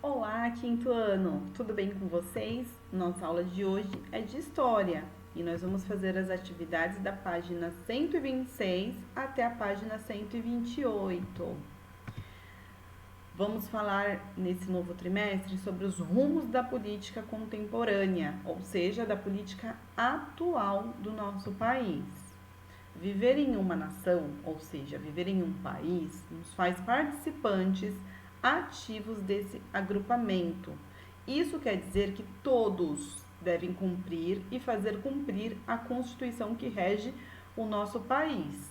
Olá, quinto ano! Tudo bem com vocês? Nossa aula de hoje é de História e nós vamos fazer as atividades da página 126 até a página 128. Vamos falar nesse novo trimestre sobre os rumos da política contemporânea, ou seja, da política atual do nosso país. Viver em uma nação, ou seja, viver em um país, nos faz participantes ativos desse agrupamento. Isso quer dizer que todos devem cumprir e fazer cumprir a Constituição que rege o nosso país.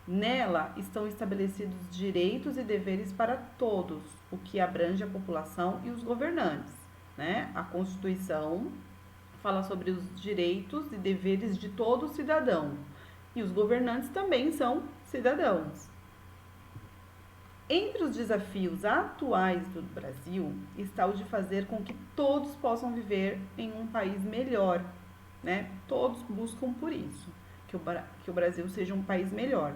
Nela estão estabelecidos direitos e deveres para todos, o que abrange a população e os governantes, né? A Constituição fala sobre os direitos e deveres de todo cidadão. E os governantes também são cidadãos. Entre os desafios atuais do Brasil está o de fazer com que todos possam viver em um país melhor, né? Todos buscam por isso, que o Brasil seja um país melhor.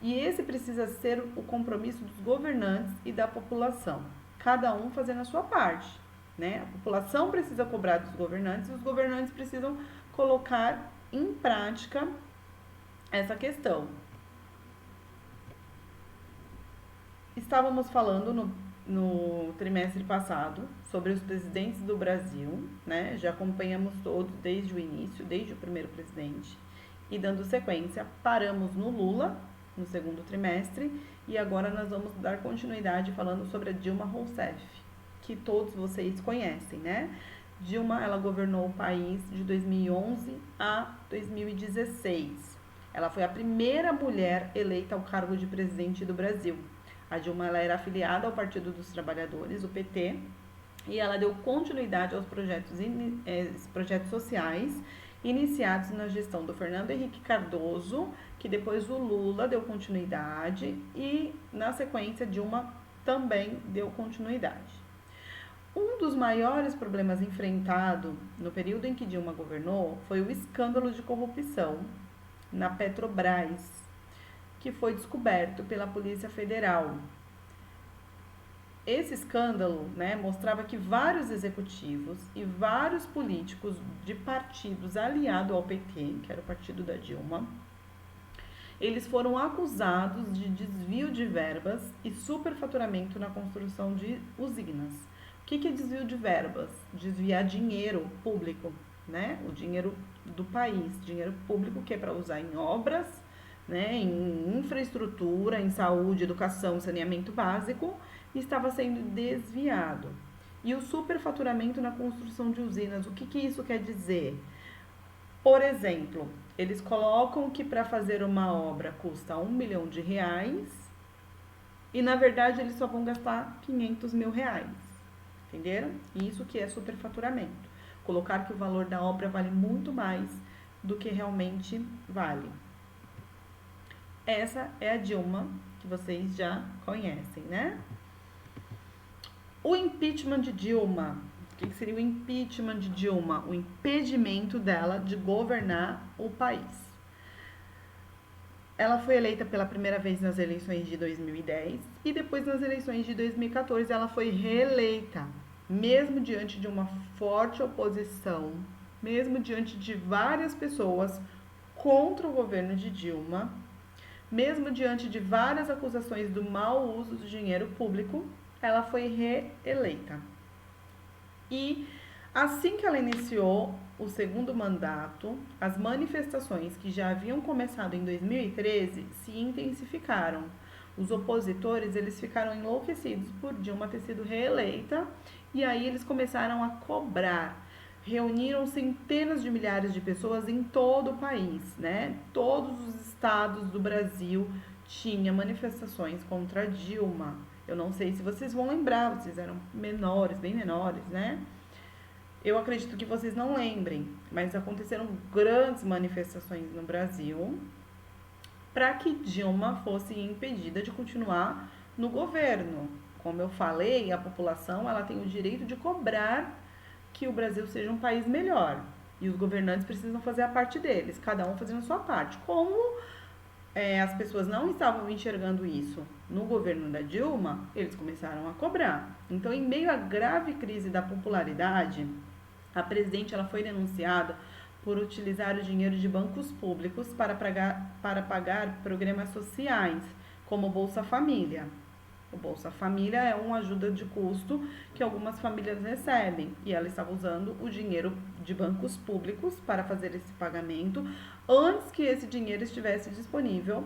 E esse precisa ser o compromisso dos governantes e da população, cada um fazendo a sua parte, né? A população precisa cobrar dos governantes e os governantes precisam colocar em prática essa questão. Estávamos falando no trimestre passado sobre os presidentes do Brasil, né? Já acompanhamos todos desde o início, desde o primeiro presidente. E dando sequência, paramos no Lula, no segundo trimestre, e agora nós vamos dar continuidade falando sobre a Dilma Rousseff, que todos vocês conhecem, né? Dilma, ela governou o país de 2011 a 2016. Ela foi a primeira mulher eleita ao cargo de presidente do Brasil. A Dilma, ela era afiliada ao Partido dos Trabalhadores, o PT, e ela deu continuidade aos projetos sociais iniciados na gestão do Fernando Henrique Cardoso, que depois o Lula deu continuidade e, na sequência, Dilma também deu continuidade. Um dos maiores problemas enfrentados no período em que Dilma governou foi o escândalo de corrupção na Petrobras, que foi descoberto pela Polícia Federal. Esse escândalo, né, mostrava que vários executivos e vários políticos de partidos aliados ao PT, que era o partido da Dilma, eles foram acusados de desvio de verbas e superfaturamento na construção de usinas. O que é desvio de verbas? Desviar dinheiro público, né? O dinheiro do país, dinheiro público que é para usar em obras, né, em infraestrutura, em saúde, educação, saneamento básico, estava sendo desviado. E o superfaturamento na construção de usinas, o que isso quer dizer? Por exemplo, eles colocam que para fazer uma obra custa R$1 milhão e na verdade eles só vão gastar R$500 mil. Entenderam? Isso que é superfaturamento. Colocar que o valor da obra vale muito mais do que realmente vale. Essa é a Dilma, que vocês já conhecem, né? O impeachment de Dilma. O que seria o impeachment de Dilma? O impedimento dela de governar o país. Ela foi eleita pela primeira vez nas eleições de 2010 e depois nas eleições de 2014 ela foi reeleita, mesmo diante de uma forte oposição, mesmo diante de várias pessoas contra o governo de Dilma, mesmo diante de várias acusações do mau uso do dinheiro público, ela foi reeleita. E assim que ela iniciou o segundo mandato, as manifestações que já haviam começado em 2013 se intensificaram. Os opositores, eles ficaram enlouquecidos por Dilma ter sido reeleita e aí eles começaram a cobrar. Reuniram centenas de milhares de pessoas em todo o país, né? Todos os estados do Brasil tinham manifestações contra Dilma. Eu não sei se vocês vão lembrar, vocês eram menores, bem menores, né? Eu acredito que vocês não lembrem, mas aconteceram grandes manifestações no Brasil para que Dilma fosse impedida de continuar no governo. Como eu falei, a população ela tem o direito de cobrar que o Brasil seja um país melhor. E os governantes precisam fazer a parte deles, cada um fazendo a sua parte. Como as pessoas não estavam enxergando isso no governo da Dilma, eles começaram a cobrar. Então, em meio à grave crise da popularidade, a presidente ela foi denunciada por utilizar o dinheiro de bancos públicos para pagar programas sociais, como o Bolsa Família. O Bolsa Família é uma ajuda de custo que algumas famílias recebem e ela estava usando o dinheiro de bancos públicos para fazer esse pagamento antes que esse dinheiro estivesse disponível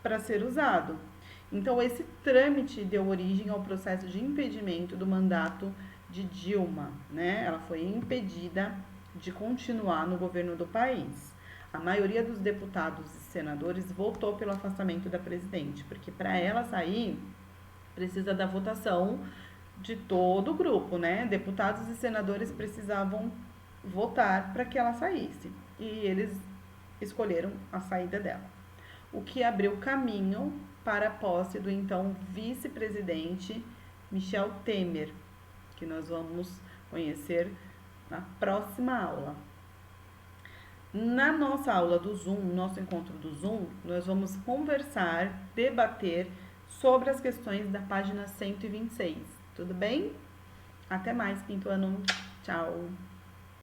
para ser usado. Então, esse trâmite deu origem ao processo de impedimento do mandato de Dilma, né? Ela foi impedida de continuar no governo do país. A maioria dos deputados e senadores votou pelo afastamento da presidente, porque para ela sair precisa da votação de todo o grupo, né? Deputados e senadores precisavam votar para que ela saísse. E eles escolheram a saída dela. O que abriu caminho para a posse do então vice-presidente Michel Temer, que nós vamos conhecer na próxima aula. Na nossa aula do Zoom, nosso encontro do Zoom, nós vamos conversar, debater sobre as questões da página 126. Tudo bem? Até mais, quinto ano. Tchau!